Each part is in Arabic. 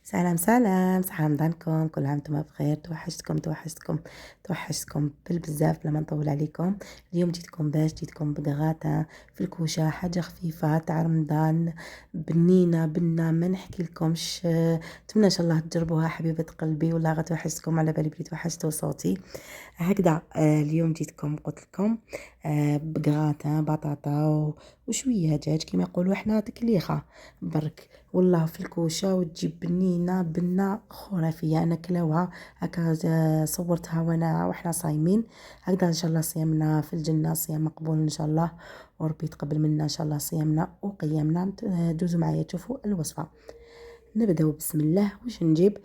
سلام سلام، صحة رمضانكم، كل عام وانتم بخير. توحشتكم بزاف بلا ما نطول عليكم. اليوم جيتكم بكغاتا في الكوشة، حاجة خفيفة تاع رمضان، بنينة بنا ما نحكي لكمش. نتمنى ان شاء الله تجربوها حبيبة قلبي، ولا غتوحشتكم على بالي بلي توحشتوا صوتي هكذا. اليوم جيتكم قلت لكم بكغاتا بطاطا وشويه دجاج كما يقولوا احنا تكليخه برك والله في الكوشه، وتجيب بنه خرافيه. انا كلاوها هكا، صورتها واحنا صايمين هكذا. ان شاء الله صيامنا في الجنه صيام مقبول ان شاء الله، وربي يتقبل منا ان شاء الله صيامنا وقيامنا. دوزوا معايا تشوفوا الوصفه. نبداو بسم الله. واش نجيب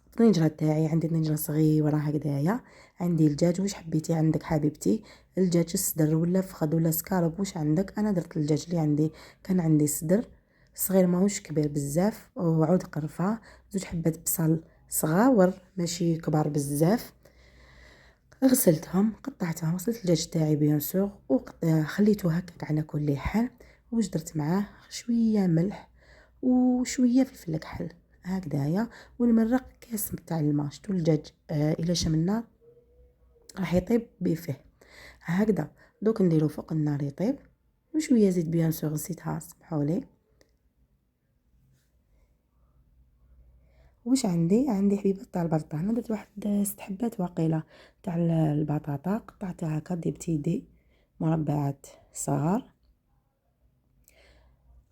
الطنجرة تاعي. عندي طنجرة صغيرة هكذايا. عندي الدجاج، واش حبيتي عندك حبيبتي؟ الدجاج الصدر ولا فخذ ولا سكالوب، واش عندك؟ انا درت الدجاج اللي عندي، كان عندي صدر صغير ماهوش كبير بزاف، وعود قرفة، زوج حبات بصل صغاور ماشي كبار بزاف. غسلتهم قطعتهم، غسلت الدجاج تاعي بيان سور وخليته هكاك على كل حال. واش درت معاه؟ شويه ملح وشويه فلفل كحل هكذايا، ونمرق كاس تاع الماء. شتو الدجاج الى شم النار راح يطيب بفيه هكذا. دوك نديرو فوق النار يطيب، وشويه زيت بيان سور نسيتها سمحولي. واش عندي حبيبات تاع البطاطا. انا درت واحد 6 حبات واقيلا تاع البطاطا، قطعتها هكا دي بتيدي مربعات صغار.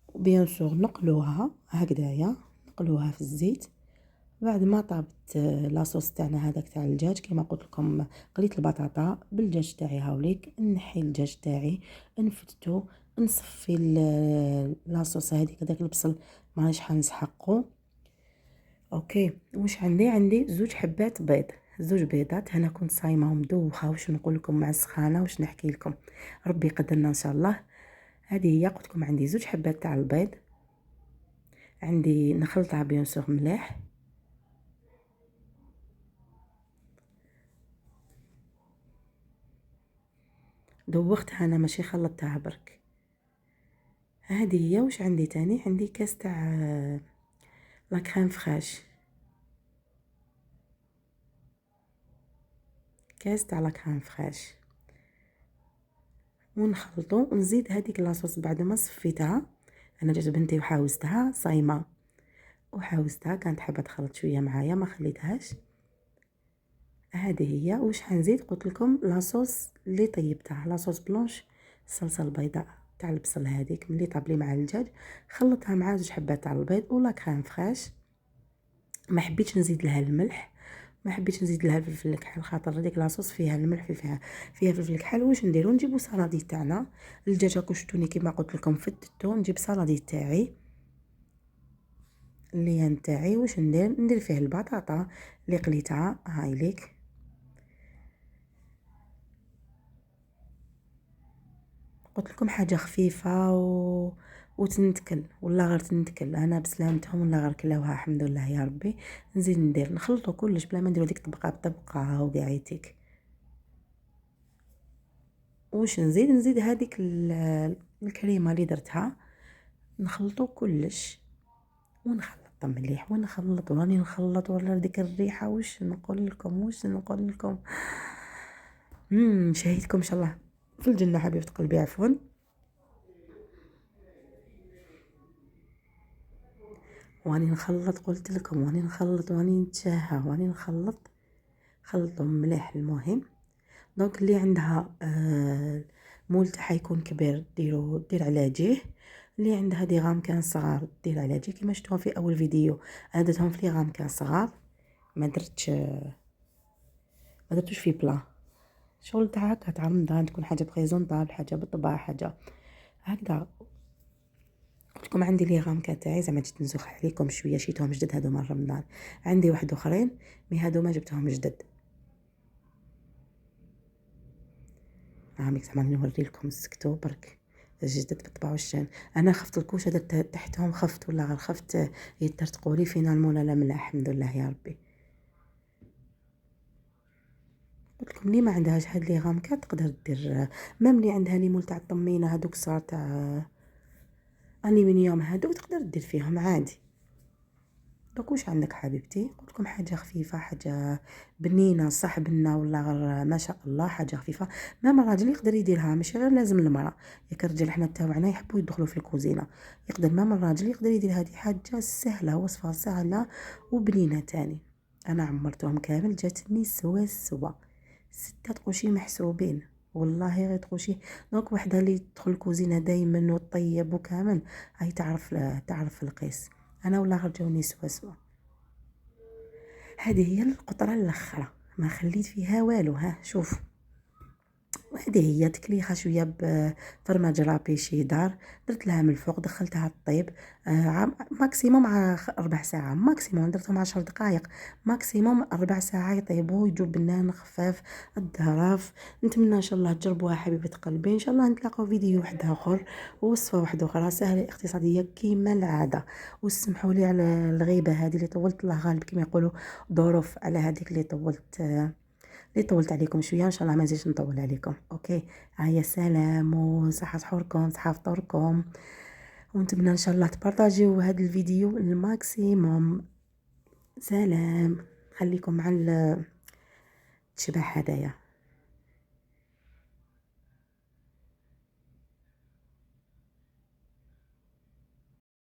وبيان سور نقلوها هكذايا، نقلوها في الزيت. بعد ما طابت لاصوص تاعنا هذاك تاع الدجاج كما قلت لكم، قليت البطاطا بالدجاج تاعي هاوليك، نحي الدجاج تاعي نفتو، نصفي لاصوص هذيك هذاك البصل ما شحال نسحقو. اوكي. واش عندي زوج حبات بيض، زوج بيضات. انا كنت صايمه ومدوخه، واش نقول لكم مع السخانه، واش نحكي لكم، ربي يقدرنا ان شاء الله. هذه هي قلت لكم عندي زوج حبات تاع البيض. عندي نخلطها بيان سور مليح. دوختها انا ماشي خلطتها برك. هذه هي. واش عندي تاني؟ عندي كاس تاع لا كريم فريش، كاس تاع لا كريم فريش. ونخلطو ونزيد هذيك لاصوص بعد ما صفيتها. انا جات بنتي وحاوزتها صايمه، وحاوزتها كانت حابه تخلط شويه معايا ما خليتهاش. هذه هي. واش حنزيد؟ قلت لكم لاصوص اللي طيبتها، لاصوص بلونش، الصلصه البيضاء تاع البصل هذيك ملي طابلي مع الدجاج، خلطها مع زوج حبات تاع البيض ولا كريم فريش. ما حبيتش نزيد لها الملح، ما حبيتش نزيد لها الفلفل الكحل، خاطر هذيك لاصوص فيها الملح، فيها فلفل الكحل. واش نديرو؟ نجيبو صنادي تاعنا. الدجاج هاكو شتوني كيما قلت لكم فتتو، نجيب صنادي تاعي اللي تاعي. واش ندير فيه البطاطا اللي قليتها هاي ليك. قلت لكم حاجه خفيفه وتنتكل ولا غير تنتكل، انا بسلامتهم ولا غير كلاوها الحمد لله يا ربي. نزيد نخلطو كلش بلا ما نديرو ديك طبقه بطبقه وقاعيتك. واش نزيد هذيك الكريمه اللي درتها، نخلطو كلش ونخلط مليح ونخلط وراني نخلط ولا ديك الريحه. واش نقول لكم شهيتكم ان شاء الله في الجنه حبيبه قلبي. عفوا. واني نخلط قلت لكم، واني نخلط واني نتشاهى واني نخلط. خلطهم مليح المهم. دونك اللي عندها مول تاعها يكون كبير دير على جيه، اللي عندها دي غام كان صغار دير على جيه كما شفتوها في اول فيديو. انا درتهم في لي غام كان صغار، ما درتوش في بلا. شغل تاع هكا تاع رمضان، تكون حاجه بريزونطابل، حاجه بالطبع، حاجه هكذا. قلت لكم عندي لي غام كان تاعي، زعما جيت نزوخ عليكم شويه، شيتهم جدد هذو مال رمضان. عندي واحد اخرين مي هذو ما جبتهم جدد. عامك زعما نوري لكم سكتو برك جدد بالطبع والشان. انا خفت الكوشه درت تحتهم، خفت ولا غير خفت يترتقوا لي فينالمون. لا ملاح الحمد لله يا ربي. قلت لكم اللي ما عندهاش هاد لي غامكا تقدر دير ميم اللي عندها لي مول تاع الطمينه هذوك صار تاع الومنيوم هذوك تقدر دير فيهم عادي. دوك واش عندك حبيبتي؟ قلت لكم حاجه خفيفه، حاجه بنينه، صح بنه ولا غير ما شاء الله، حاجه خفيفه. مام الراجل يقدر يديرها، ماشي غير لازم المراه. ياك الرجال حنا تاوعنا يحبوا يدخلوا في الكوزينه، يقدر مام الراجل يقدر يدير هذه حاجه سهله، وصفه سهله وبنينه تاني. انا عمرتهم كامل جاتني سوا سوا، 6 قوشي محسوبين والله، غير تقوشي. دونك وحده اللي تدخل الكوزينه دايما وطيب وكامل، هاي تعرف القيس. انا ولا غير جاوني سوا سوا. هذه هي القطرة الأخرى، ما خليت فيها والو. ها شوف، وهذه هي تكليخة شوية بفرماج رابي شيدار، درت لها من الفوق، دخلتها الطيب. ماكسيموم 4 ساعة، ماكسيموم درتهم 10 دقائق، ماكسيموم 4 ساعة يطيبوا، يجوا بنان خفاف الظراف. نتمنى ان شاء الله تجربوها حبيبة قلبي. ان شاء الله نتلاقوا فيديو واحد اخر ووصفة واحدة اخرى سهلة اقتصادية كيما العادة. وسمحوا لي على الغيبة هذه اللي طولت، الله غالب كما يقولوا، ظروف على هذيك اللي طولت عليكم شويه. ان شاء الله ما نزيدش نطول عليكم. اوكي، هيا سلام وصحه سحوركم، صحه فطوركم، ونتمنى ان شاء الله تبارطاجيو هذا الفيديو الماكسيموم. سلام، خليكم مع التشبع هدايا.